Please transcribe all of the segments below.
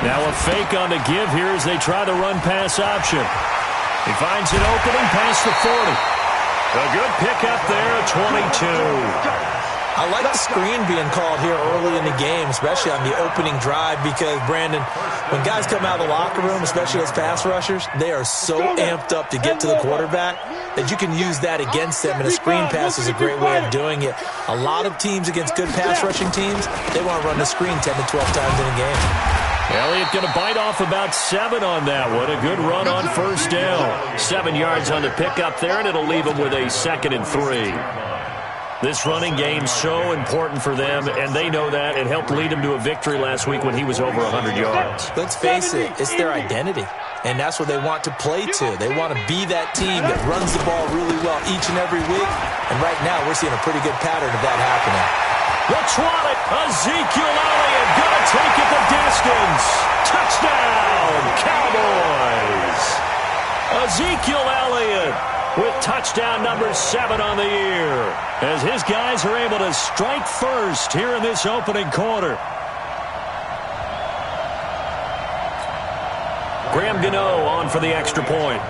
Now a fake on the give here as they try the run-pass option. He finds an opening past the 40. A good pickup there at 22. I like the screen being called here early in the game, especially on the opening drive, because, Brandon, when guys come out of the locker room, especially as pass rushers, they are so amped up to get to the quarterback that you can use that against them, and a screen pass is a great way of doing it. A lot of teams against good pass rushing teams, they want to run the screen 10 to 12 times in a game. Elliott going to bite off about 7 on that one. A good run on first down. 7 yards on the pickup there, and it'll leave them with a 2nd and 3. This running game so important for them, and they know that. It helped lead them to a victory last week when he was over 100 yards. Let's face it, it's their identity, and that's what they want to play to. They want to be that team that runs the ball really well each and every week, and right now we're seeing a pretty good pattern of that happening. Let's run it. Ezekiel Elliott going to take it the distance. Touchdown, Cowboys. Ezekiel Elliott with touchdown number 7 on the year, as his guys are able to strike first here in this opening quarter. Graham Gano on for the extra point.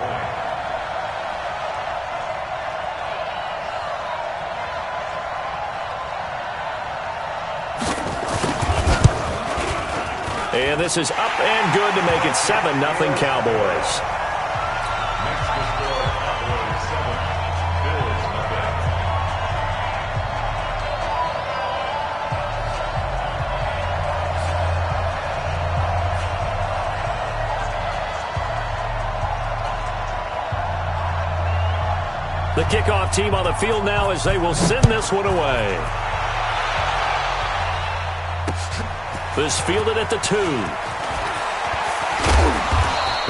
And this is up and good to make it 7-0 Cowboys. The kickoff team on the field now as they will send this one away. This fielded at the 2.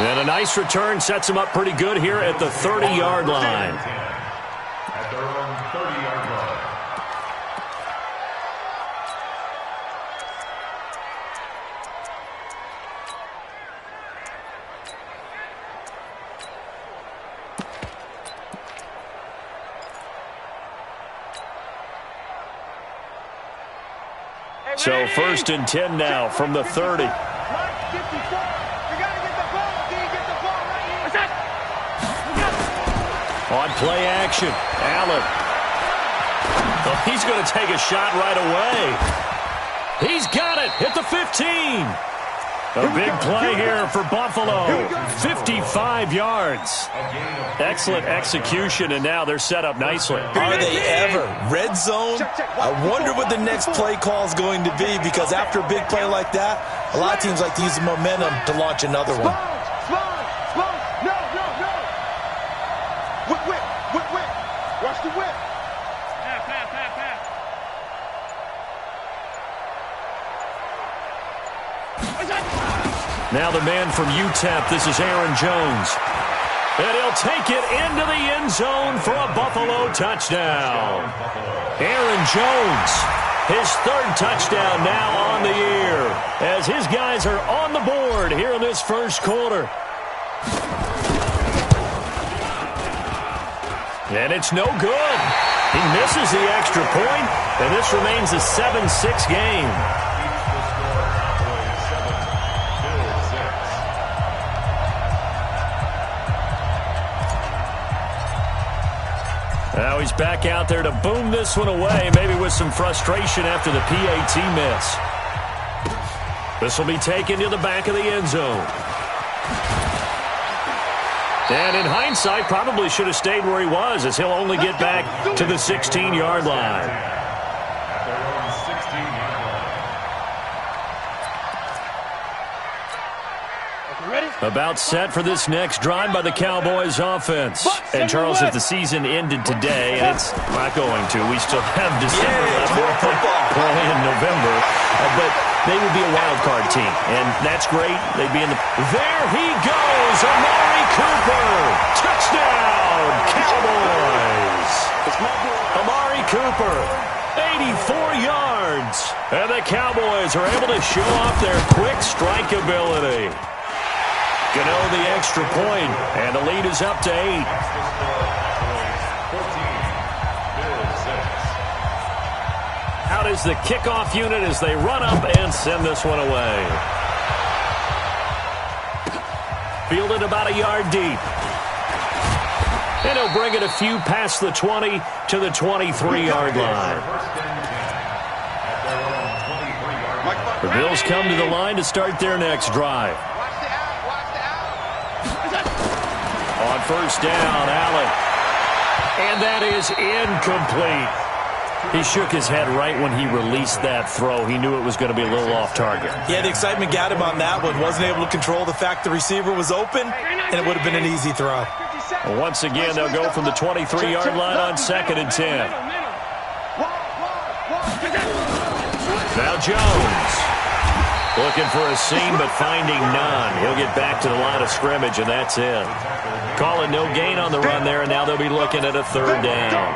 And a nice return sets them up pretty good here at the 30-yard line. At their own 30-yard line. So 1st and 10 now from the 30. On play action, Allen. Oh, he's going to take a shot right away. He's got it at the 15. A big play here for Buffalo. 55 yards. Excellent execution, and now they're set up nicely. Are they ever? Red zone? I wonder what the next play call is going to be, because after a big play like that, a lot of teams like to use the momentum to launch another one. Whip. Watch the whip. Now the man from UTEP, this is Aaron Jones. And he'll take it into the end zone for a Buffalo touchdown. Aaron Jones, his 3rd touchdown now on the year, as his guys are on the board here in this first quarter. And it's no good. He misses the extra point, and this remains a 7-6 game. Now he's back out there to boom this one away, maybe with some frustration after the PAT miss. This will be taken to the back of the end zone. And in hindsight, probably should have stayed where he was, as he'll only get back to the 16-yard line. About set for this next drive by the Cowboys offense. And Charles, if the season ended today, and it's not going to, we still have December left, play in November, but they would be a wild card team, and that's great. They'd be in the... There he goes, Amari Cooper! Touchdown, Cowboys! Amari Cooper, 84 yards, and the Cowboys are able to show off their quick strike ability. Gano the extra point, and the lead is up to 8. Out is the kickoff unit as they run up and send this one away. Fielded about a yard deep. And he'll bring it a few past the 20 to the 23-yard line. The Bills come to the line to start their next drive. On first down, Allen. And that is incomplete. He shook his head right when he released that throw. He knew it was going to be a little off target. Yeah, the excitement got him on that one. Wasn't able to control the fact the receiver was open, and it would have been an easy throw. Well, once again, they'll go from the 23-yard line on 2nd and 10. Now Jones. Looking for a seam, but finding none. He'll get back to the line of scrimmage, and that's it. Calling no gain on the run there, and now they'll be looking at a 3rd down.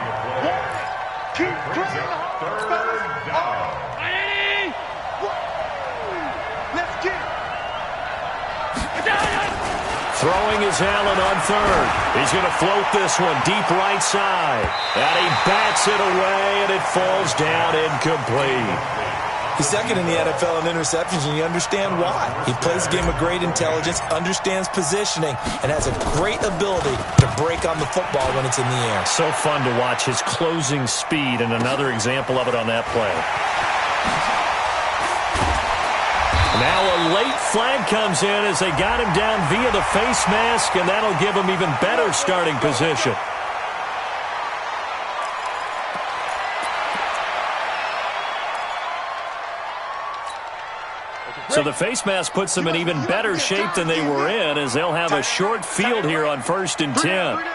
Throwing is Allen on 3rd. He's going to float this one deep right side. And he bats it away, and it falls down incomplete. He's second in the NFL in interceptions, and you understand why. He plays a game of great intelligence, understands positioning, and has a great ability to break on the football when it's in the air. So fun to watch his closing speed, and another example of it on that play. Now a late flag comes in as they got him down via the face mask, and that'll give him even better starting position. So the face mask puts them in even better shape than they were in, as they'll have a short field here on 1st and 10.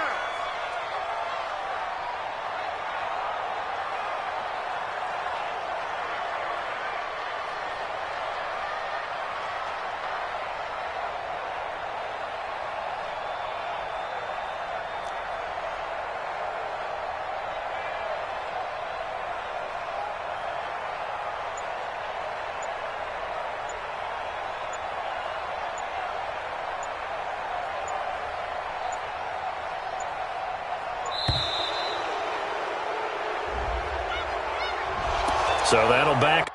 So that'll back.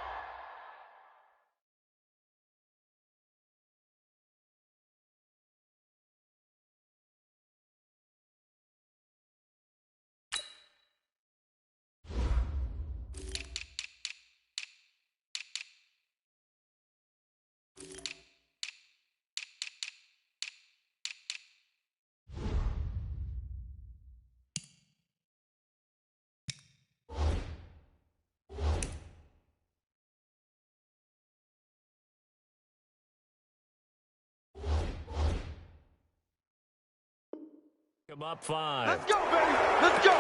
Come up 5. Let's go, baby. Let's go.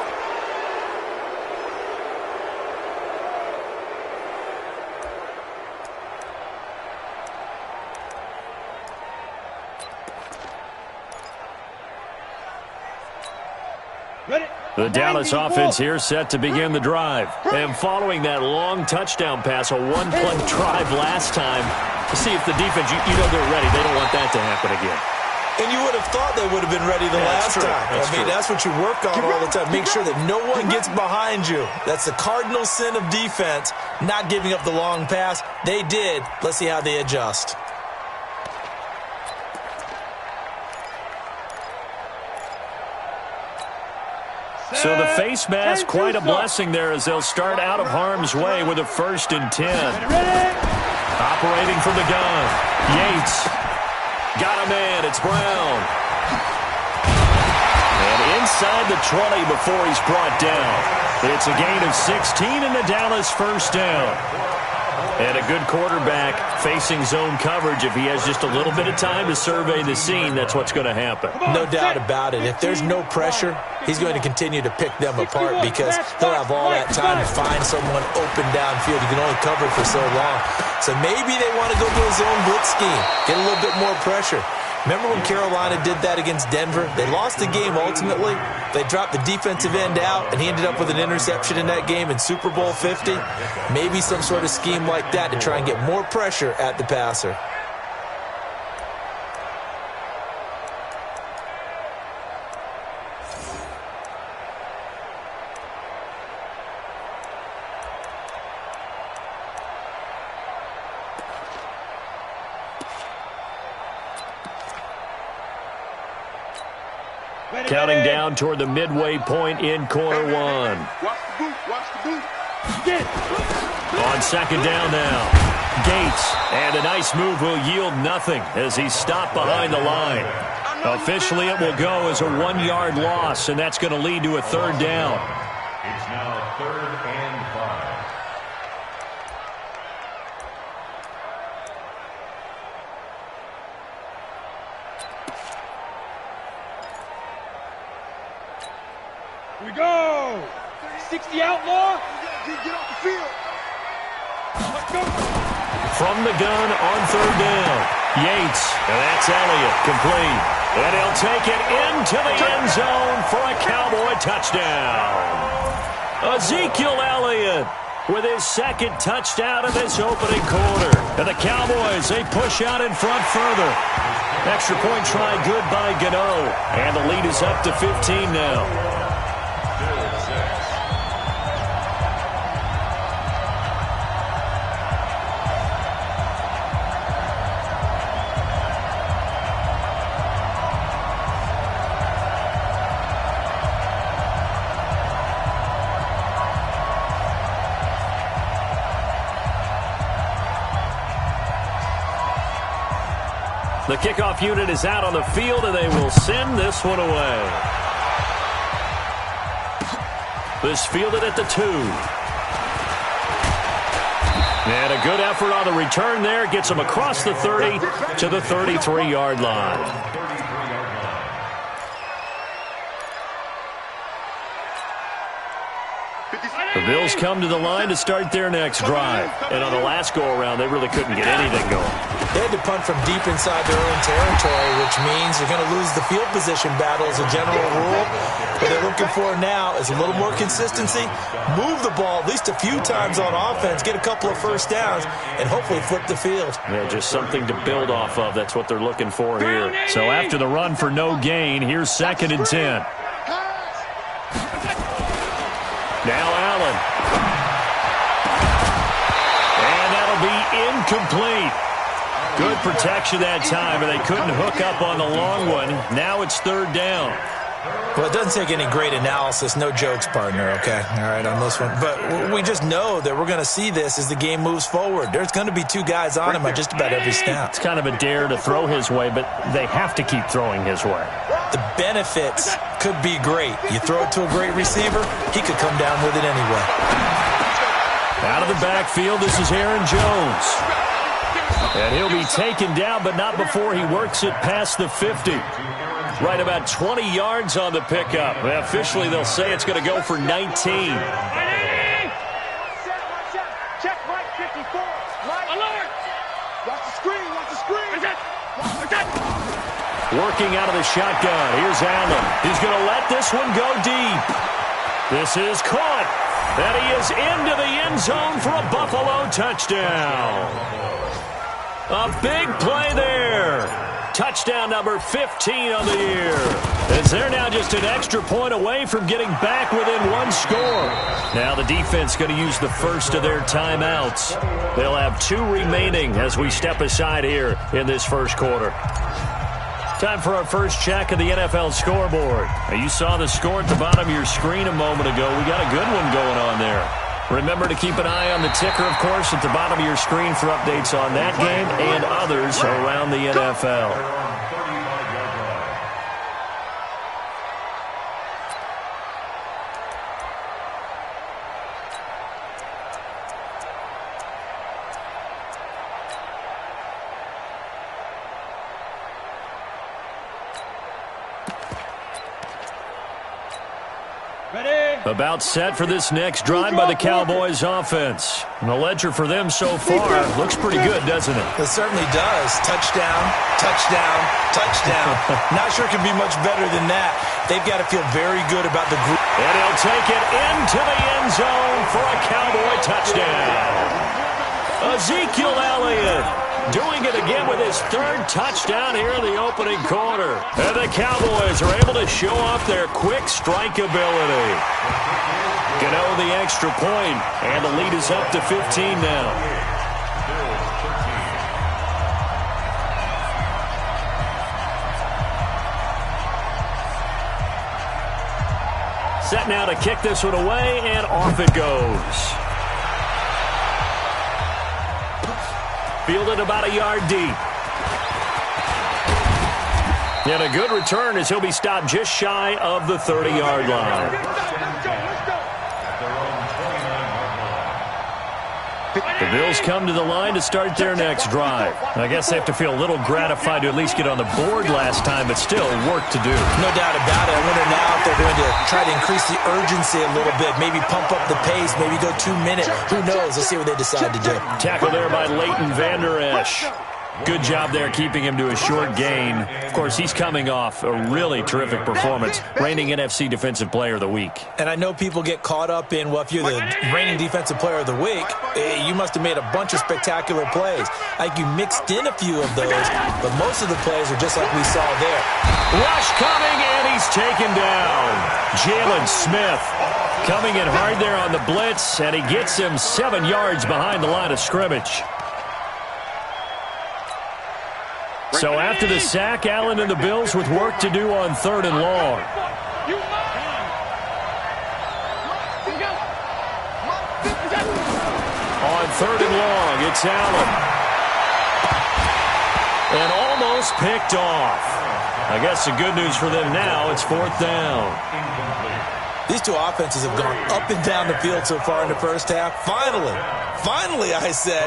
The Dallas offense here set to begin the drive. And following that long touchdown pass, a one-play drive last time, to see if the defense, you know they're ready. They don't want that to happen again. And you would have thought they would have been ready the last time. That's what you work on all the time. Make sure that no one gets behind you. That's the cardinal sin of defense, not giving up the long pass. They did. Let's see how they adjust. So the face mask, quite a blessing there as they'll start out of harm's way with a 1st and 10. Operating from the gun, Yates. Got a man, it's Brown. And inside the 20 before he's brought down. It's a gain of 16 and the Dallas 1st down. And a good quarterback facing zone coverage. If he has just a little bit of time to survey the scene, that's what's going to happen. No doubt about it. If there's no pressure, he's going to continue to pick them apart because he'll have all that time to find someone open downfield. You can only cover it for so long. So maybe they want to go to a zone blitz scheme, get a little bit more pressure. Remember when Carolina did that against Denver? They lost the game ultimately. They dropped the defensive end out, and he ended up with an interception in that game in Super Bowl 50. Maybe some sort of scheme like that to try and get more pressure at the passer. Counting down toward the midway point in quarter one. Watch the boot. Watch the boot. On second down now. Gates, and a nice move will yield nothing as he's stopped behind the line. Officially, it will go as a 1-yard loss, and that's going to lead to a third down. It's now 3rd and 5. Here we go. 60 outlaw. Get off the field. Let's go. From the gun on third down. Yates, and that's Elliott, complete. And he'll take it into the end zone for a Cowboy touchdown. Ezekiel Elliott with his second touchdown of this opening quarter. And the Cowboys, they push out in front further. Extra point try good by Gano. And the lead is up to 15 now. The kickoff unit is out on the field, and they will send this one away. This fielded at the 2. And a good effort on the return there. Gets them across the 30 to the 33-yard line. The Bills come to the line to start their next drive. And on the last go-around, they really couldn't get anything going. They had to punt from deep inside their own territory, which means they're going to lose the field position battle as a general rule. What they're looking for now is a little more consistency, move the ball at least a few times on offense, get a couple of first downs, and hopefully flip the field. Yeah, just something to build off of. That's what they're looking for here. So after the run for no gain, here's 2nd and 10. Now Allen. And that'll be incomplete. Good protection that time, and they couldn't hook up on the long one. Now it's 3rd down. Well, it doesn't take any great analysis. No jokes, partner, okay? All right, on this one. But we just know that we're going to see this as the game moves forward. There's going to be 2 guys on him at just about every snap. It's kind of a dare to throw his way, but they have to keep throwing his way. The benefits could be great. You throw it to a great receiver, he could come down with it anyway. Out of the backfield, this is Aaron Jones. And he'll be taken down, but not before he works it past the 50. Right about 20 yards on the pickup. Officially, they'll say it's going to go for 19. Check right 54. Right. Alert. Watch the screen. Watch the screen. Working out of the shotgun. Here's Allen. He's going to let this one go deep. This is caught. And he is into the end zone for a Buffalo touchdown. A big play there. Touchdown number 15 on the year. As they're now just an extra point away from getting back within 1 score. Now the defense going to use the first of their timeouts. They'll have 2 remaining as we step aside here in this first quarter. Time for our first check of the NFL scoreboard. Now, you saw the score at the bottom of your screen a moment ago. We got a good one going on there. Remember to keep an eye on the ticker, of course, at the bottom of your screen for updates on that game and others around the NFL. About set for this next drive by the Cowboys offense. And the ledger for them so far looks pretty good, doesn't it? It certainly does. Touchdown, touchdown, touchdown. Not sure it can be much better than that. They've got to feel very good about the group. And he'll take it into the end zone for a Cowboy touchdown. Ezekiel Elliott doing it again with his 3rd touchdown here in the opening quarter. And the Cowboys are able to show off their quick strike ability. Gano the extra point, and the lead is up to 15 now. Set now to kick this one away, and off it goes. Fielded about a yard deep. And a good return as he'll be stopped just shy of the 30-yard line. The Bills come to the line to start their next drive. I guess they have to feel a little gratified to at least get on the board last time, but still work to do. No doubt about it. I wonder now if they're going to try to increase the urgency a little bit, maybe pump up the pace, maybe go 2 minutes. Who knows? Let's see what they decide to do. Tackle there by Leighton Vander Esch. Good job there keeping him to a short gain. Of course, he's coming off a really terrific performance, reigning NFC Defensive Player of the Week. And I know people get caught up in, well, if you're the reigning Defensive Player of the Week, you must have made a bunch of spectacular plays. Like you mixed in a few of those, but most of the plays are just like we saw there. Rush coming, and he's taken down. Jalen Smith coming in hard there on the blitz, and he gets him 7 yards behind the line of scrimmage. So after the sack, Allen and the Bills with work to do on 3rd and long. On 3rd and long, it's Allen. And almost picked off. I guess the good news for them now, it's 4th down. These two offenses have gone up and down the field so far in the first half. Finally, I say,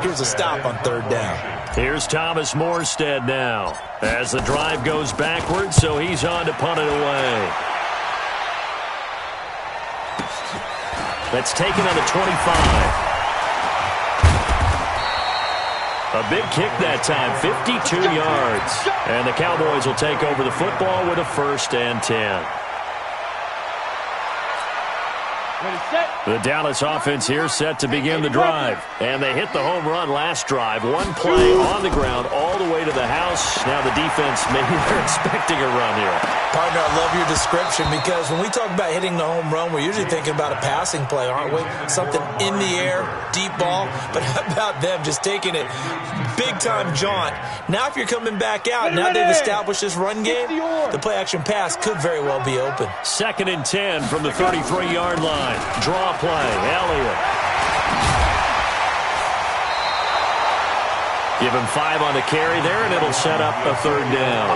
here's a stop on 3rd down. Here's Thomas Morstead now as the drive goes backwards, so he's on to punt it away. That's taken on the 25. A big kick that time, 52 yards. And the Cowboys will take over the football with a 1st and 10. The Dallas offense here set to begin the drive. And they hit the home run last drive. One play on the ground all the way to the house. Now the defense, maybe they're expecting a run here. Partner, I love your description because when we talk about hitting the home run, we're usually thinking about a passing play, aren't we? Something in the air, deep ball. But how about them just taking it big-time jaunt? Now if you're coming back out, now they've established this run game, the play-action pass could very well be open. 2nd and 10 from the 33-yard line. Draw play, Elliott. Give him 5 on the carry there, and it'll set up a 3rd down.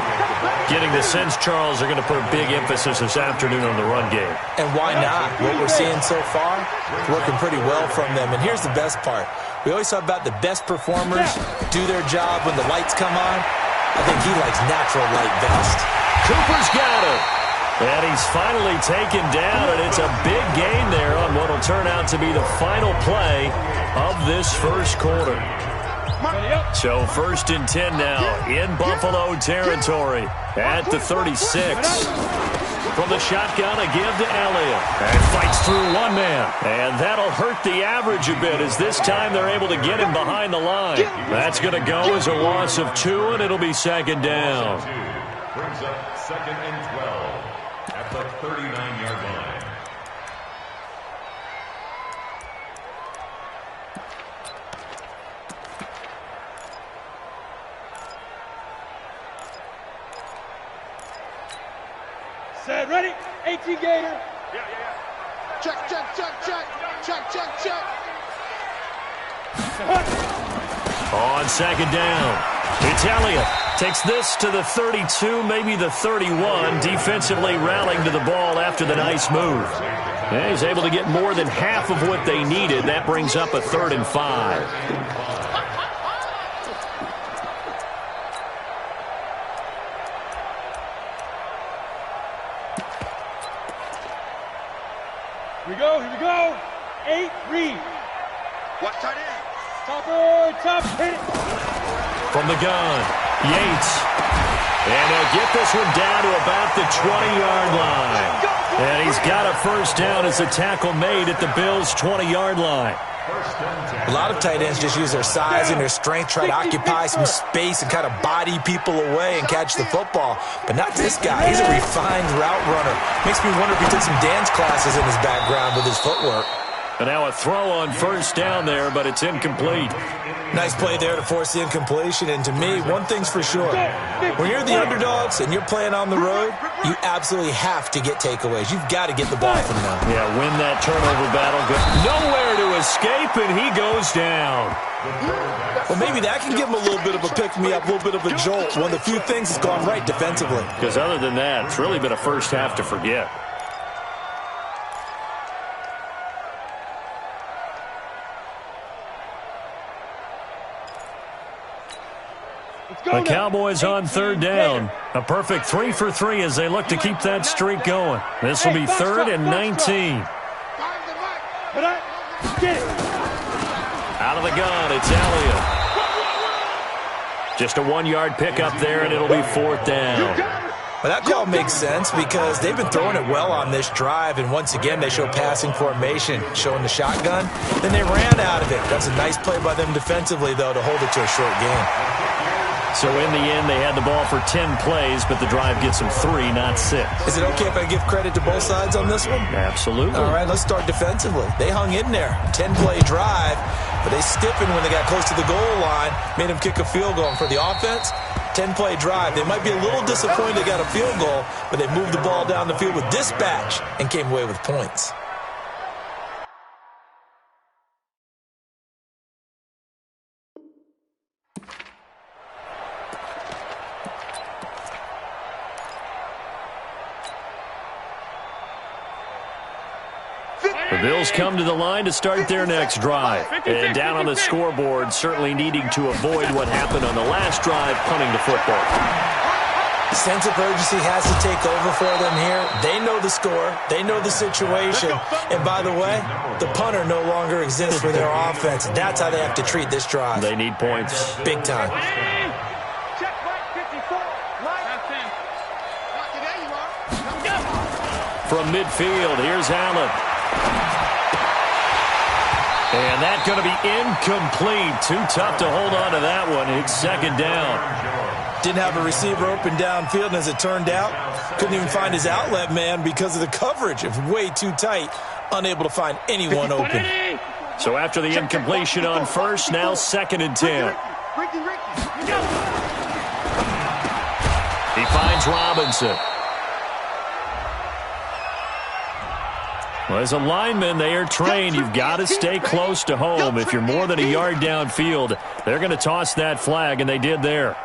Getting the sense, Charles, they're going to put a big emphasis this afternoon on the run game. And why not? What we're seeing so far, it's working pretty well from them. And here's the best part. We always talk about the best performers do their job when the lights come on. I think he likes natural light best. Cooper's got it. And he's finally taken down, and it's a big gain there on what will turn out to be the final play of this first quarter. So 1st and 10 now in Buffalo territory at the 36. From the shotgun, a give to Elliott. And fights through one man. And that'll hurt the average a bit as this time they're able to get him behind the line. That's going to go as a loss of 2, and it'll be 2nd down. Brings up 2nd and 12 at the 39-yard line. Set, ready? 18 Gator. Check, check, check, check. Check, check, check. On 2nd down, it's Elliott. Takes this to the 32, maybe the 31. Defensively rallying to the ball after the nice move. And he's able to get more than half of what they needed. That brings up a 3rd and 5. Here we go. 8, read. Watch tight end. Top, hit it. From the gun, Yates. And he'll get this one down to about the 20-yard line. And he's got a 1st down as the tackle made at the Bills' 20-yard line. A lot of tight ends just use their size and their strength, try to occupy some space and kind of body people away and catch the football. But not this guy. He's a refined route runner. Makes me wonder if he took some dance classes in his background with his footwork. And now a throw on first down there, but it's incomplete. Nice play there to force the incompletion. And to me, one thing's for sure. When you're the underdogs and you're playing on the road, you absolutely have to get takeaways. You've got to get the ball from them. Yeah, win that turnover battle. Nowhere to escape, and he goes down. Well, maybe that can give him a little bit of a pick-me-up, a little bit of a jolt. One of the few things that's gone right defensively. Because other than that, it's really been a first half to forget. The Cowboys on third down. A perfect 3 for 3 as they look to keep that streak going. This will be 3rd and 19. Out of the gun, it's Elliott. Just a 1-yard pickup there, and it'll be 4th down. Well, that call makes sense because they've been throwing it well on this drive, and once again, they show passing formation, showing the shotgun. Then they ran out of it. That's a nice play by them defensively, though, to hold it to a short game. So in the end, they had the ball for 10 plays, but the drive gets them 3, not 6. Is it okay if I give credit to both sides on this one? Absolutely. All right, let's start defensively. They hung in there. 10-play drive, but they stiffened when they got close to the goal line, made them kick a field goal. And for the offense, 10-play drive. They might be a little disappointed they got a field goal, but they moved the ball down the field with dispatch and came away with points. The Bills come to the line to start their next drive. And down on the scoreboard, certainly needing to avoid what happened on the last drive, punting the football. Sense of urgency has to take over for them here. They know the score. They know the situation. And by the way, the punter no longer exists for their offense. That's how they have to treat this drive. They need points. Big time. From midfield, here's Allen. And that's going to be incomplete. Too tough to hold on to that one. It's 2nd down. Didn't have a receiver open downfield, and as it turned out, couldn't even find his outlet man because of the coverage. It was way too tight, unable to find anyone open. So after the incompletion on first, now 2nd and 10. He finds Robinson. Well, as a lineman, they are trained. You've got to stay close to home. If you're more than a yard downfield, they're going to toss that flag, and they did there.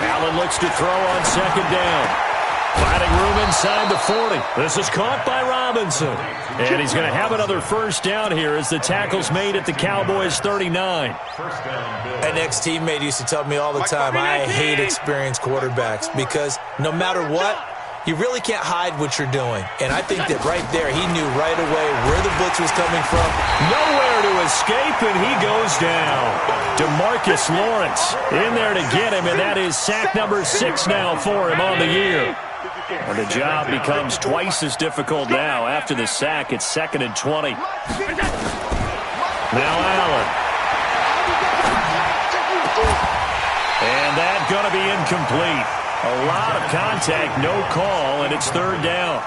Allen looks to throw on 2nd down. Finding room inside the 40. This is caught by Robinson. And he's going to have another first down here as the tackle's made at the Cowboys' 39. An ex-teammate used to tell me all the time, I hate experienced quarterbacks because no matter what, you really can't hide what you're doing. And I think that right there, he knew right away where the blitz was coming from. Nowhere to escape, and he goes down. DeMarcus Lawrence in there to get him, and that is sack number 6 now for him on the year. And the job becomes twice as difficult now. After the sack, it's 2nd and 20. Now Allen. And that's going to be incomplete. A lot of contact, no call, and it's 3rd down.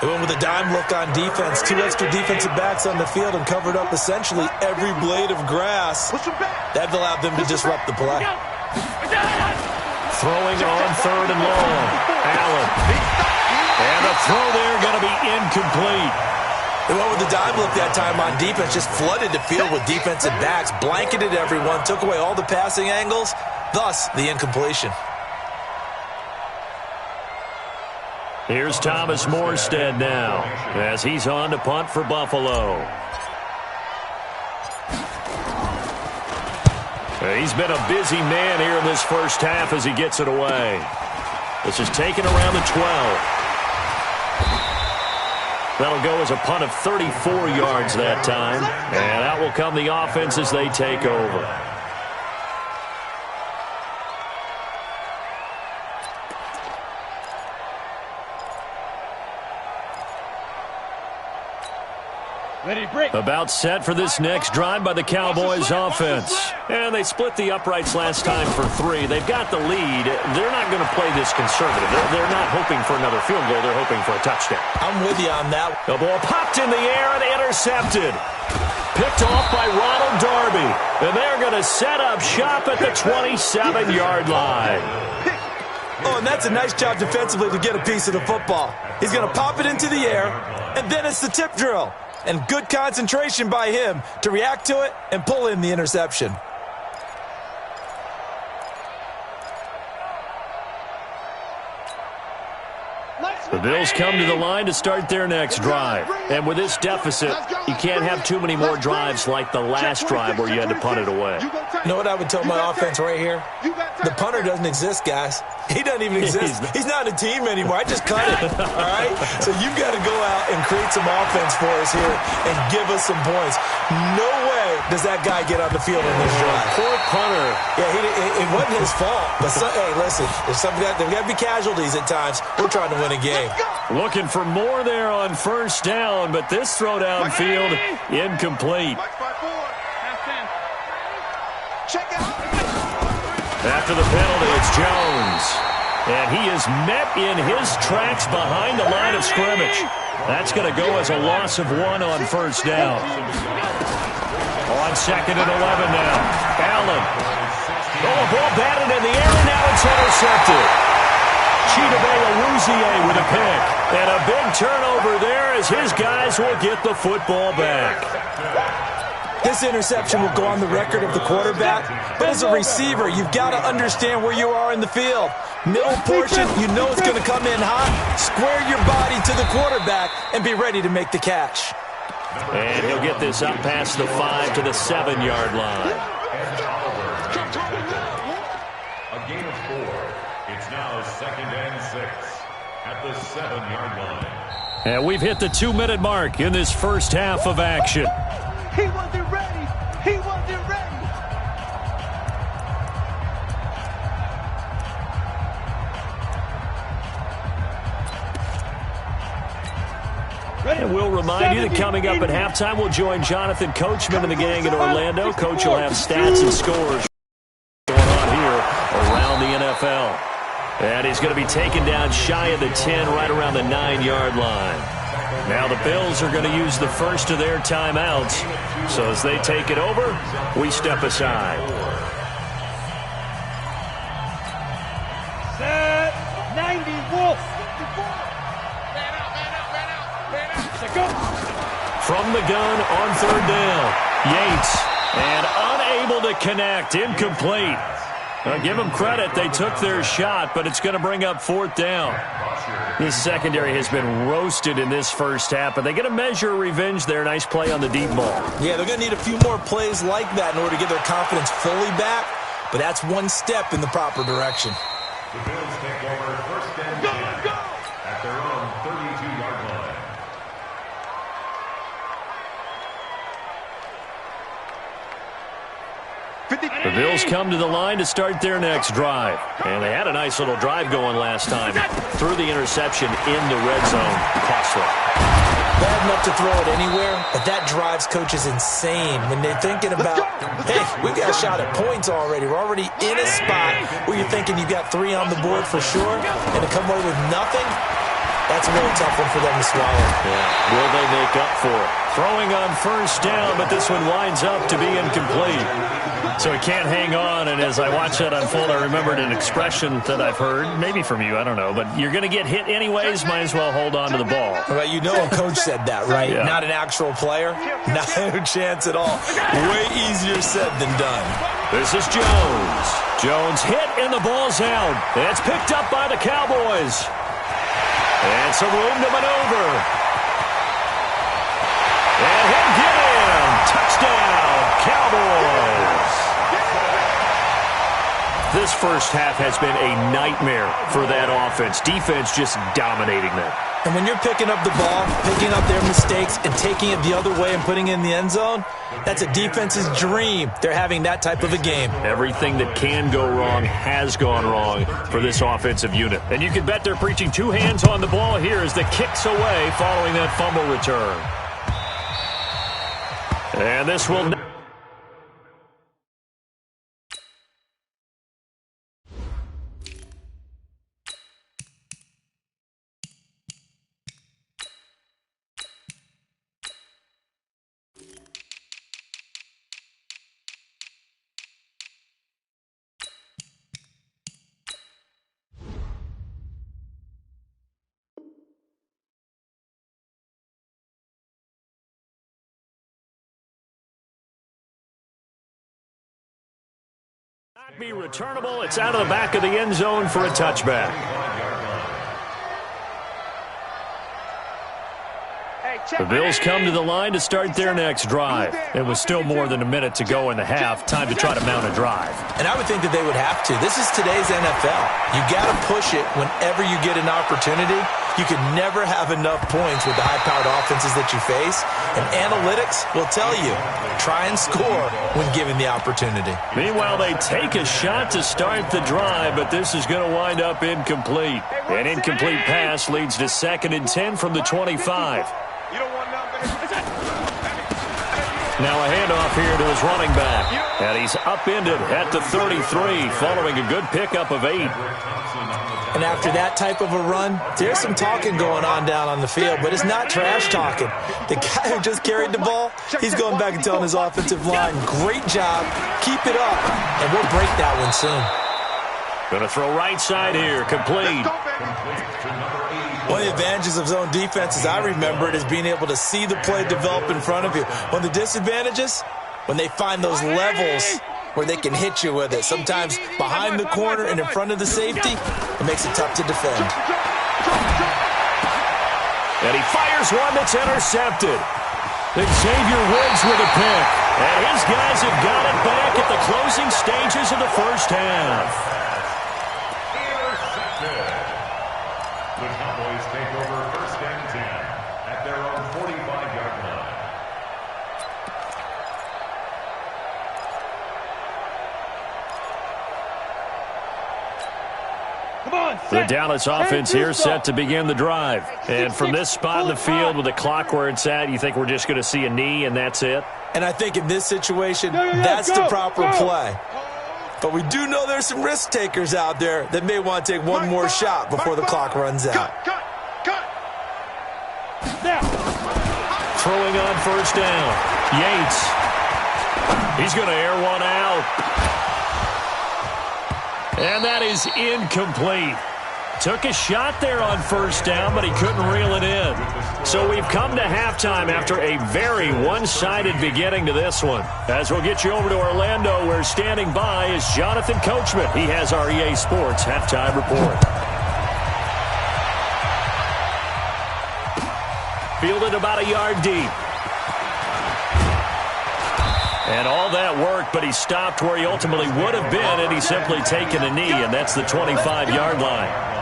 They went with a dime look on defense. 2 extra defensive backs on the field and covered up essentially every blade of grass. That allowed them to disrupt the play. Throwing on 3rd and long. Allen. And the throw there going to be incomplete. They went with the dime look that time on defense. Just flooded the field with defensive backs. Blanketed everyone. Took away all the passing angles. Thus, the incompletion. Here's Thomas Morstead now as he's on to punt for Buffalo. He's been a busy man here in this first half as he gets it away. This is taken around the 12. That'll go as a punt of 34 yards that time. And out will come the offense as they take over. About set for this next drive by the Cowboys offense. And they split the uprights last time for 3. They've got the lead. They're not going to play this conservative. They're not hoping for another field goal. They're hoping for a touchdown. I'm with you on that. The ball popped in the air and intercepted. Picked off by Ronald Darby. And they're going to set up shop at the 27-yard line. Oh, and that's a nice job defensively to get a piece of the football. He's going to pop it into the air, and then it's the tip drill. And good concentration by him to react to it and pull in the interception. The Bills come to the line to start their next drive. And with this deficit, you can't have too many more drives like the last drive where you had to punt it away. You know what I would tell my offense right here? The punter doesn't exist, guys. He doesn't even exist. He's not a team anymore. I just cut it, all right? So you've got to go out and create some offense for us here and give us some points. No way does that guy get on the field in this drive. Poor punter. Yeah, it wasn't his fault. But, hey, listen, there's got to be casualties at times. We're trying to win a game. Looking for more there on first down, but this throw downfield incomplete. After the penalty, it's Jones. And he is met in his tracks behind the line of scrimmage. That's going to go as a loss of 1 on first down. On 2nd and 11 now. Allen. Oh, a ball batted in the air, and now it's intercepted. Chidobe Awuzie with a pick. And a big turnover there as his guys will get the football back. This interception will go on the record of the quarterback, but as a receiver, you've got to understand where you are in the field. Middle portion, you know it's going to come in hot. Square your body to the quarterback and be ready to make the catch. And he'll get this up past the 5 to the 7-yard line. A gain of 4. It's now 2nd and 6 at the 7-yard line. And we've hit the 2-minute mark in this first half of action. He wasn't ready. He wasn't ready. And we'll remind you that coming up at halftime, we'll join Jonathan Coachman and the gang in Orlando. Coach will have stats and scores going on here around the NFL. And he's going to be taken down shy of the 10, right around the 9-yard line. Now the Bills are going to use the first of their timeouts. So as they take it over, we step aside. Set 90 Wolf. From the gun on 3rd down, Yates, and unable to connect, incomplete. Give them credit, they took their shot, but it's going to bring up 4th down. This secondary has been roasted in this first half, but they get a measure of revenge there. Nice play on the deep ball. Yeah, they're going to need a few more plays like that in order to get their confidence fully back, but that's one step in the proper direction. The Bills take over 1st and 10 at their own 32-yard line. The Bills come to the line to start their next drive. And they had a nice little drive going last time. Threw the interception in the red zone. Costly. Bad enough to throw it anywhere, but that drives coaches insane when they're thinking about, hey, we got a shot at points already. We're already in a spot where you're thinking you've got 3 on the board for sure, and to come away with nothing, that's a really tough one for them to swallow. Yeah. Will they make up for it? Throwing on first down, but this one winds up to be incomplete. So he can't hang on, and as I watch that unfold, I remembered an expression that I've heard, maybe from you, I don't know, but you're going to get hit anyways, might as well hold on to the ball. Well, you know a coach said that, right? Yeah. Not an actual player. No chance at all. Way easier said than done. This is Jones. Jones hit, and the ball's out. It's picked up by the Cowboys. And some room to maneuver. And he'll get in. Touchdown, Cowboys. This first half has been a nightmare for that offense. Defense just dominating them. And when you're picking up the ball, picking up their mistakes, and taking it the other way and putting it in the end zone, that's a defense's dream. They're having that type of a game. Everything that can go wrong has gone wrong for this offensive unit. And you can bet they're preaching 2 hands on the ball here as the kick's away following that fumble return. And this will... be returnable. It's out of the back of the end zone for a touchback. The Bills come to the line to start their next drive. It was still more than a minute to go in the half. Time to try to mount a drive. And I would think that they would have to. This is today's NFL. You got to push it whenever you get an opportunity. You can never have enough points with the high-powered offenses that you face. And analytics will tell you, try and score when given the opportunity. Meanwhile, they take a shot to start the drive, but this is going to wind up incomplete. An incomplete pass leads to 2nd and 10 from the 25. Now a handoff here to his running back. And he's upended at the 33 following a good pickup of 8. And after that type of a run, there's some talking going on down on the field, but it's not trash talking. The guy who just carried the ball, he's going back and telling his offensive line, great job, keep it up, and we'll break that one soon. Going to throw right side here, complete. One of the advantages of zone defense, as I remember it, is being able to see the play develop in front of you. One of the disadvantages, when they find those levels where they can hit you with it. Sometimes behind the corner and in front of the safety, it makes it tough to defend. And he fires one that's intercepted. Xavier Woods with a pick. And his guys have got it back at the closing stages of the first half. The Cowboys take over 1st and 10 at their own 45-yard line. Come on, The Dallas offense here set to begin the drive. And from this spot in the field with the clock where it's at, you think we're just going to see a knee and that's it? And I think in this situation, that's the proper play. But we do know there's some risk takers out there that may want to take one more shot before the clock runs out. Throwing on 1st down. Yates. He's going to air one out. And that is incomplete. Took a shot there on 1st down, but he couldn't reel it in. So we've come to halftime after a very one-sided beginning to this one. As we'll get you over to Orlando, where standing by is Jonathan Coachman. He has our EA Sports halftime report. Fielded about a yard deep. And all that worked, but he stopped where he ultimately would have been, and he's simply taken a knee, and that's the 25-yard line.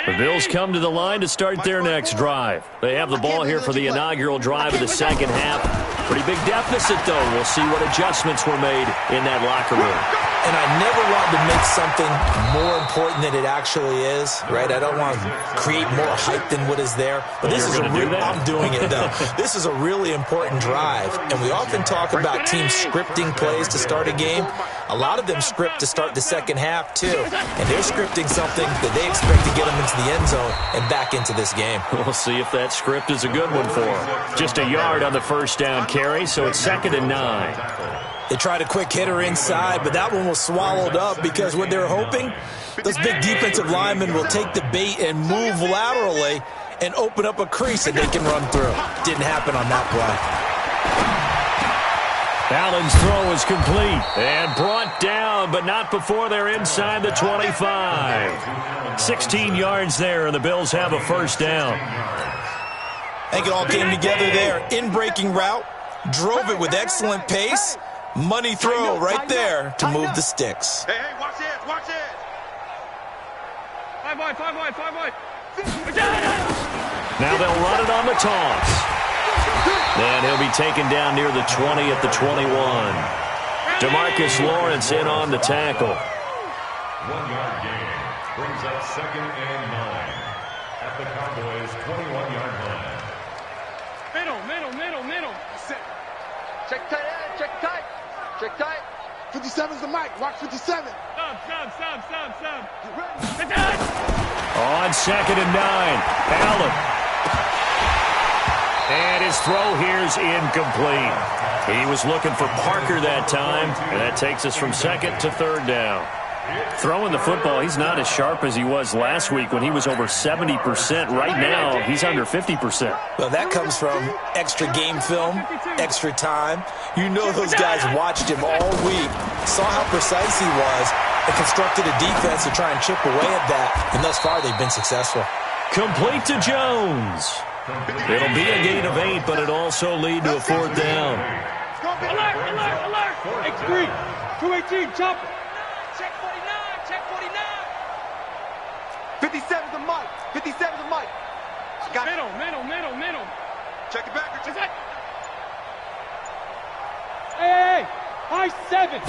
The Bills come to the line to start their next drive. They have the ball here for the inaugural drive of the second half. Pretty big deficit, though. We'll see what adjustments were made in that locker room. And I never want to make something more important than it actually is, right? I don't want to create more hype than what is there. But this is I'm doing it, though. This is a really important drive. And we often talk about teams scripting plays to start a game. A lot of them script to start the second half, too. And they're scripting something that they expect to get them into the end zone and back into this game. We'll see if that script is a good one for them. Just a yard on the 1st down carry, so it's 2nd and 9. They tried a quick hitter inside, but that one was swallowed up because what they're hoping, those big defensive linemen will take the bait and move laterally and open up a crease that they can run through. Didn't happen on that play. Allen's throw is complete and brought down, but not before they're inside the 25. 16 yards there, and the Bills have a 1st down. I think it all came together there. In-breaking route, drove it with excellent pace. Money throw right there to move the sticks. Hey, watch this, watch this. 5 wide. Now they'll run it on the toss. And he'll be taken down near the 20 at the 21. DeMarcus Lawrence in on the tackle. 1-yard gain brings up 2nd and 9 at the Cowboys' 21-yard line. Middle. Check tight, check tight. Check tight. 57's the mic. Watch 57. Sub. On 2nd and 9, Allen. And his throw here's incomplete. He was looking for Parker that time, and that takes us from 2nd to 3rd down. Throwing the football, he's not as sharp as he was last week when he was over 70%. Right now, he's under 50%. Well, that comes from extra game film, extra time. You know those guys watched him all week, saw how precise he was, and constructed a defense to try and chip away at that. And thus far, they've been successful. Complete to Jones. It'll be a gain of 8, but it'll also lead to a 4th down. Alert. X3. 218, chopper. Check 49. 57's the mic. 57's the mic. Middle. Check it back. Check it. Hey. High 7.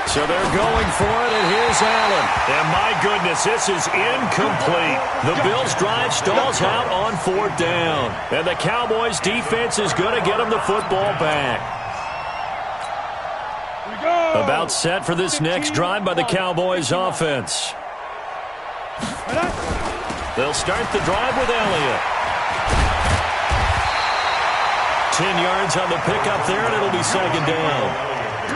So they're going for it, and here's Allen. And my goodness, this is incomplete. The Bills' drive stalls out on 4th down. And the Cowboys' defense is going to get them the football back. About set for this next drive by the Cowboys' offense. They'll start the drive with Elliott. 10 yards on the pickup there, and it'll be 2nd down.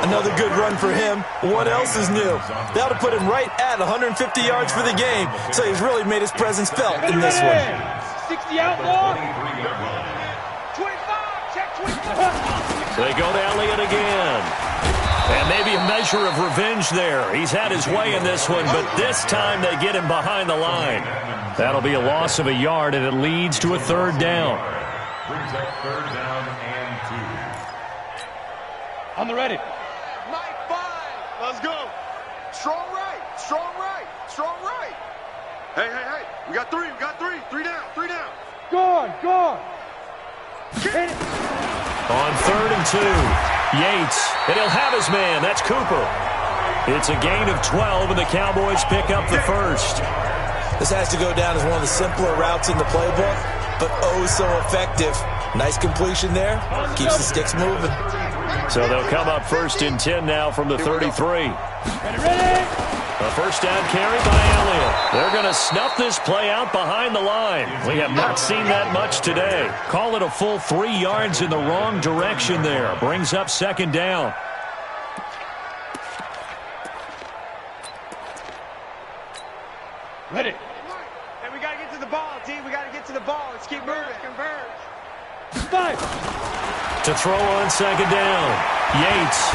Another good run for him. What else is new? That'll put him right at 150 yards for the game, so he's really made his presence felt in this one. 60 outlaw. 25. Check 25. They go to Elliott again. And maybe a measure of revenge there. He's had his way in this one, but this time they get him behind the line. That'll be a loss of a yard, and it leads to a 3rd down. Brings up 3rd down and 2. On the ready. Mike 5. Let's go. Strong right. Hey. We got 3. 3 down. Gone. Hit it. On 3rd and 2, Yates, and he'll have his man. That's Cooper. It's a gain of 12, and the Cowboys pick up the 1st. This has to go down as one of the simpler routes in the playbook, but oh so effective. Nice completion there. Keeps the sticks moving. So they'll come up 1st and 10 now from the 33. Ready. A 1st down carry by Elliott. They're going to snuff this play out behind the line. We have not seen that much today. Call it a full 3 yards in the wrong direction there. Brings up 2nd down. Ready. Hey, we got to get to the ball, D. We got to get to the ball. Let's keep moving. Converge. 5. To throw on 2nd down. Yates.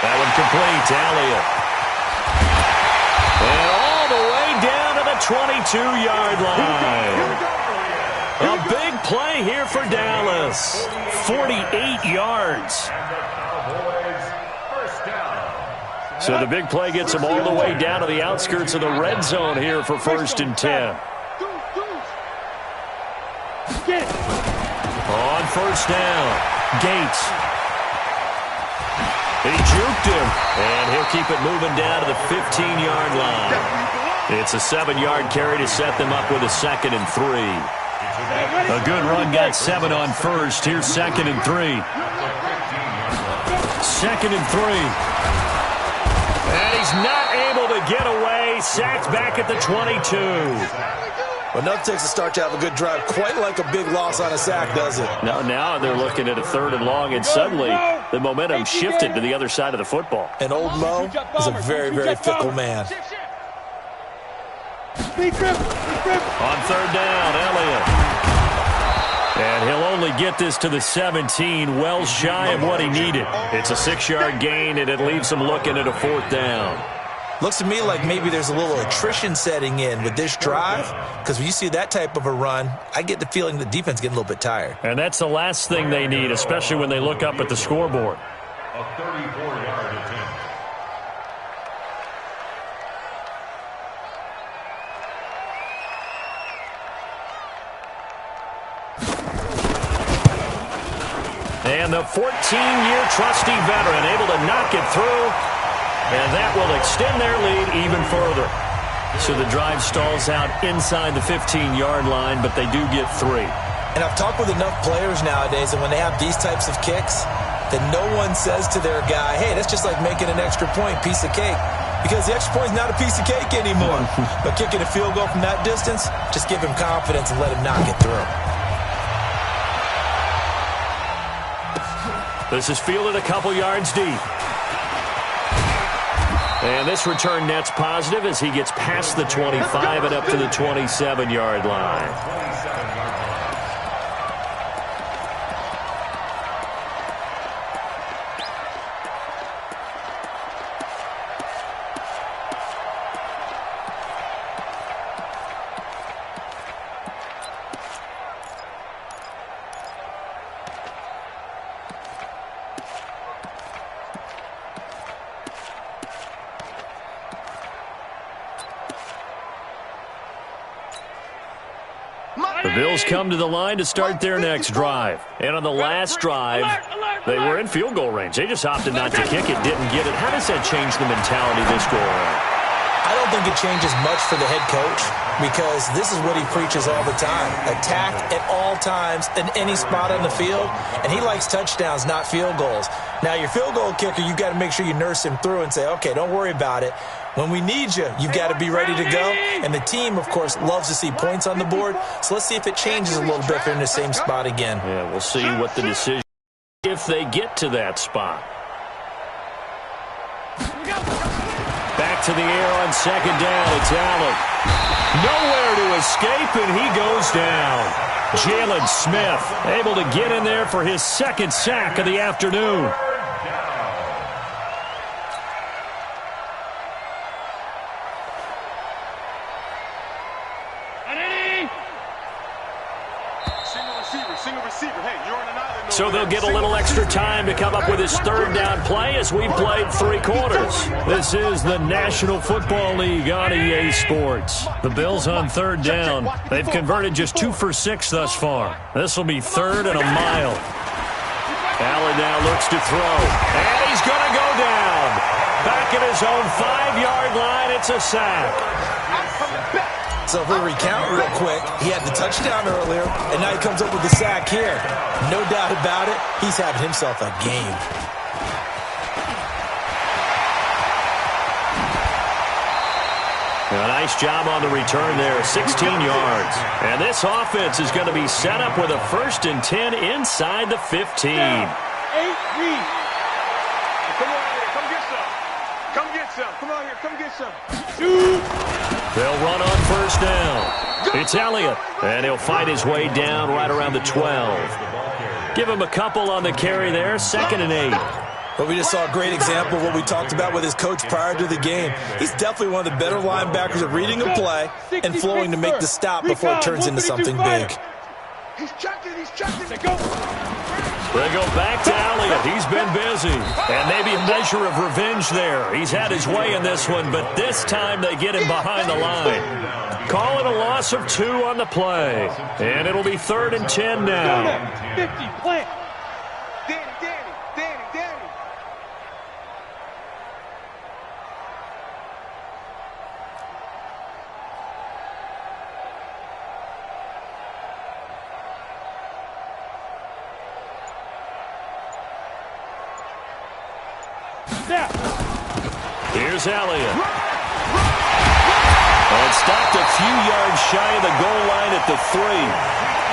That one complete to Elliott. And all the way down to the 22-yard line. A big play here for Dallas. 48 yards. So the big play gets them all the way down to the outskirts of the red zone here for 1st and 10. Get it. On 1st down, Gates. He juked him, and he'll keep it moving down to the 15-yard line. It's a 7-yard carry to set them up with a 2nd and 3. A good run got 7 on 1st. Here's 2nd and 3. 2nd and 3. And he's not able to get away. Sacked back at the 22. Well, nothing takes a start to have a good drive quite like a big loss on a sack, does it? Now they're looking at a 3rd and long, and suddenly the momentum shifted to the other side of the football. And old Mo is a very, very fickle man. Speed grip. On 3rd down, Elliott. And he'll only get this to the 17, well shy of what he needed. It's a 6-yard gain, and it leaves him looking at a 4th down. Looks to me like maybe there's a little attrition setting in with this drive, because when you see that type of a run, I get the feeling the defense getting a little bit tired. And that's the last thing they need, especially when they look up at the scoreboard. A 34-yard attempt. And the 14-year trusty veteran able to knock it through, and that will extend their lead even further. So the drive stalls out inside the 15-yard line, but they do get 3. And I've talked with enough players nowadays, and when they have these types of kicks, that no one says to their guy, hey, that's just like making an extra point, piece of cake. Because the extra point is not a piece of cake anymore. But kicking a field goal from that distance, just give him confidence and let him knock it through. This is fielded a couple yards deep. And this return net's positive as he gets past the 25 and up to the 27-yard line. The Bills come to the line to start their next drive. And on the last drive, they were in field goal range. They just opted not to kick it, didn't get it. How does that change the mentality this go around? I don't think it changes much for the head coach because this is what he preaches all the time. Attack at all times in any spot on the field, and he likes touchdowns, not field goals. Now, your field goal kicker, you've got to make sure you nurse him through and say, okay, don't worry about it. When we need you, you've got to be ready to go. And the team, of course, loves to see points on the board. So let's see if it changes a little bit if they're in the same spot again. Yeah, we'll see what the decision is if they get to that spot. Back to the air on second down. It's Allen. Nowhere to escape, and he goes down. Jalen Smith able to get in there for his second sack of the afternoon. So they'll get a little extra time to come up with his third down play as we played 3 quarters. This is the National Football League on EA Sports. The Bills on third down. They've converted just 2 for 6 thus far. This will be 3rd and a mile. Allen now looks to throw. And he's going to go down. Back at his own 5-yard line, it's a sack. So if we recount real quick, he had the touchdown earlier, and now he comes up with the sack here. No doubt about it, he's having himself a game. A nice job on the return there, 16 yards. And this offense is going to be set up with a 1st and 10 inside the 15. 8 read. Come on here, come get some. Come get some. Come on here, come get some. Shoot. They'll run on 1st down. It's Elliott, and he'll fight his way down right around the 12. Give him a couple on the carry there, 2nd and 8. But we just saw a great example of what we talked about with his coach prior to the game. He's definitely one of the better linebackers at reading a play and flowing to make the stop before it turns into something big. He's checking, he's checking. They go back to Elliott. He's been busy. And maybe a measure of revenge there. He's had his way in this one, but this time they get him behind the line. Call it a loss of 2 on the play. And it'll be 3rd and 10 now. 50, plant. Danny. Here's Elliott. And stopped a few yards shy of the goal line at the 3.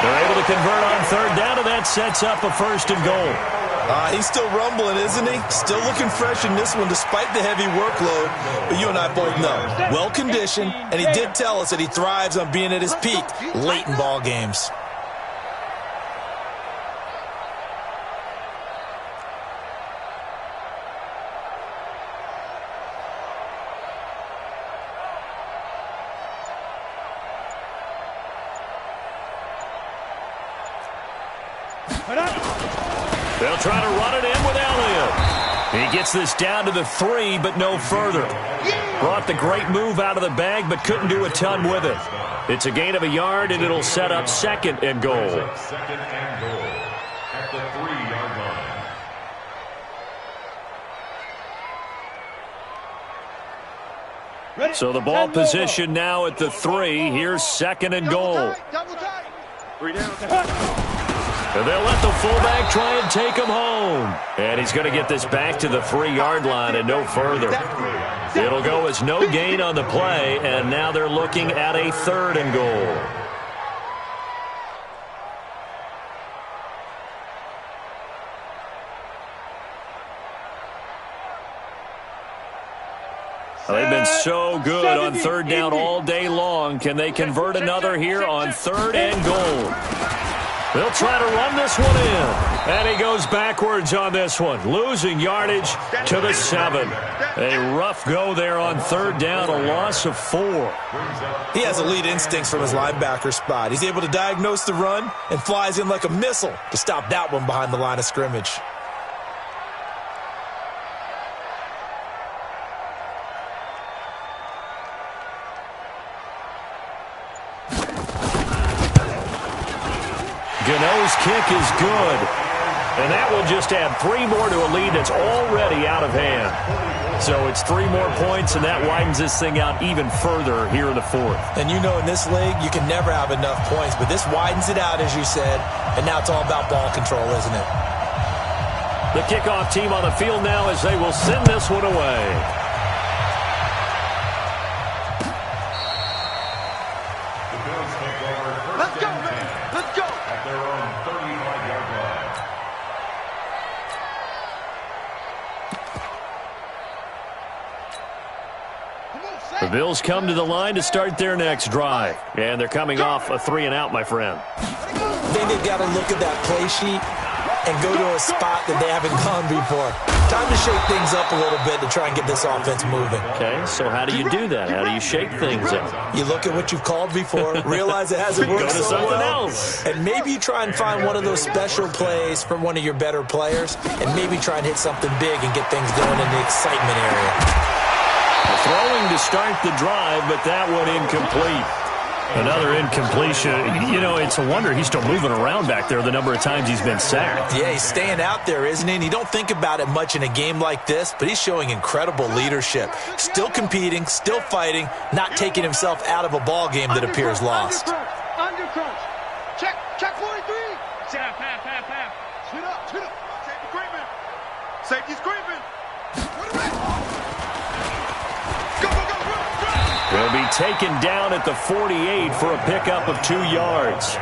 They're able to convert on 3rd down, and that sets up a 1st and goal. He's still rumbling, isn't he? Still looking fresh in this one despite the heavy workload. But you and I both know, well-conditioned, and he did tell us that he thrives on being at his peak late in ball games. They'll try to run it in with Elliott. He gets this down to the 3, but no further. Brought the great move out of the bag, but couldn't do a ton with it. It's a gain of a yard, and it'll set up 2nd and goal. 2nd and goal at the 3-yard line. So the ball position now at the 3. Here's second and goal. Three down. And they'll let the fullback try and take him home. And he's going to get this back to the 3-yard line and no further. It'll go as no gain on the play, and now they're looking at a 3rd and goal. They've been so good on 3rd down all day long. Can they convert another here on 3rd and goal? They'll try to run this one in. And he goes backwards on this one, losing yardage to the 7. A rough go there on 3rd down, a loss of 4. He has elite instincts from his linebacker spot. He's able to diagnose the run and flies in like a missile to stop that one behind the line of scrimmage. Gano's kick is good. And that will just add 3 more to a lead that's already out of hand. So it's 3 more points, and that widens this thing out even further here in the 4th. And you know in this league, you can never have enough points, but this widens it out, as you said, and now it's all about ball control, isn't it? The kickoff team on the field now as they will send this one away. Let's go, man. Let's go. At their own 35-yard line. The Bills come to the line to start their next drive. And they're coming off a 3-and-out, my friend. I think they've got to look at that play sheet and go to a spot that they haven't gone before. Time to shake things up a little bit to try and get this offense moving. Okay, so how do you do that? How do you shake things up? You look at what you've called before, realize it hasn't worked Go to so something well, else. and maybe you try and find one of those special plays from one of your better players, and maybe try and hit something big and get things going in the excitement area. Throwing to start the drive, but that one incomplete. Another incompletion. You know, it's a wonder he's still moving around back there the number of times he's been sacked. Yeah, he's staying out there, isn't he? And you don't think about it much in a game like this, but he's showing incredible leadership. Still competing, still fighting, not taking himself out of a ball game that appears lost. Under crunch. Check 43. Half. Spin up. Safety screaming. Safety screaming. Will be taken down at the 48 for a pickup of 2 yards.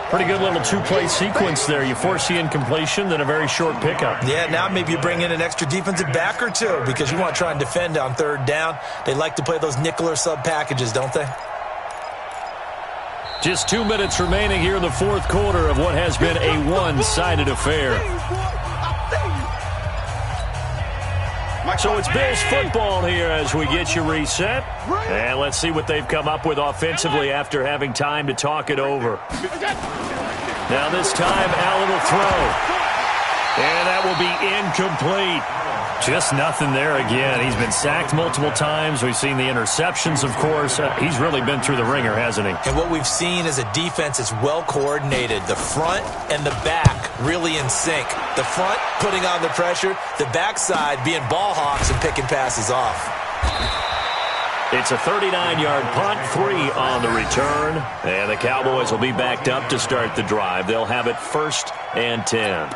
Pretty good little 2-play sequence there. You force the incompletion, then a very short pickup. Yeah, now maybe you bring in an extra defensive back or two because you want to try and defend on 3rd down. They like to play those nickel or sub packages, don't they? Just 2 minutes remaining here in the 4th quarter of what has been a one-sided affair. So it's Bills football here as we get you reset. And let's see what they've come up with offensively after having time to talk it over. Now this time, Allen will throw. And that will be incomplete. Just nothing there again. He's been sacked multiple times. We've seen the interceptions, of course. He's really been through the ringer, hasn't he? And what we've seen is a defense that's well coordinated. The front and the back really in sync. The front putting on the pressure, the backside being ball hawks and picking passes off. It's a 39-yard punt, 3 on the return. And the Cowboys will be backed up to start the drive. They'll have it 1st and 10.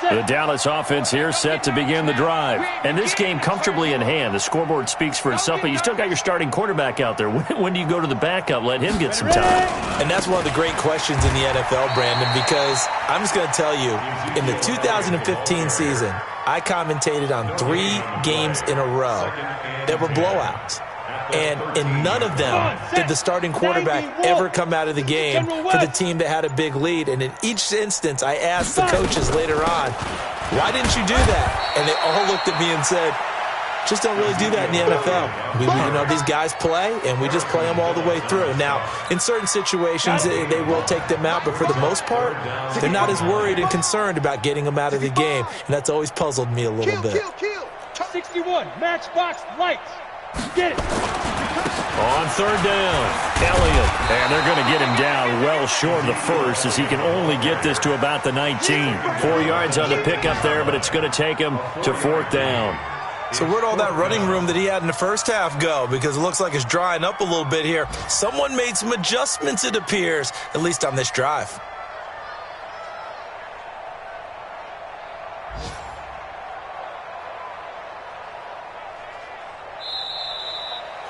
The Dallas offense here set to begin the drive. And this game comfortably in hand. The scoreboard speaks for itself, but you still got your starting quarterback out there. When do you go to the backup? Let him get some time. And that's one of the great questions in the NFL, Brandon, because I'm just going to tell you, in the 2015 season, I commentated on 3 games in a row that were blowouts. And in none of them did the starting quarterback ever come out of the game for the team that had a big lead. And in each instance, I asked the coaches later on, why didn't you do that? And they all looked at me and said, just don't really do that in the NFL. These guys play, and we just play them all the way through. Now, in certain situations, they will take them out, but for the most part, they're not as worried and concerned about getting them out of the game. And that's always puzzled me a little bit. 61, matchbox lights. Get it. On 3rd down, Elliott. And they're going to get him down well short of the 1st as he can only get this to about the 19. 4 yards on the pickup there, but it's going to take him to 4th down. So where'd all that running room that he had in the first half go? Because it looks like it's drying up a little bit here. Someone made some adjustments, it appears, at least on this drive.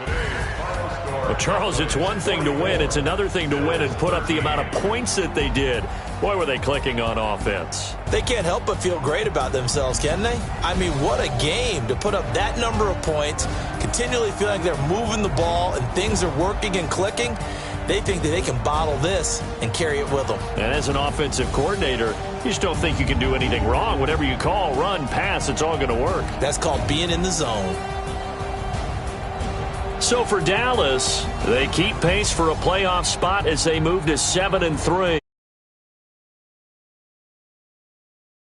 Well, Charles, it's one thing to win. It's another thing to win and put up the amount of points that they did. Boy, were they clicking on offense. They can't help but feel great about themselves, can they? I mean, what a game to put up that number of points, continually feeling like they're moving the ball and things are working and clicking. They think that they can bottle this and carry it with them. And as an offensive coordinator, you just don't think you can do anything wrong. Whatever you call, run, pass, it's all going to work. That's called being in the zone. So for Dallas, they keep pace for a playoff spot as they move to 7-3.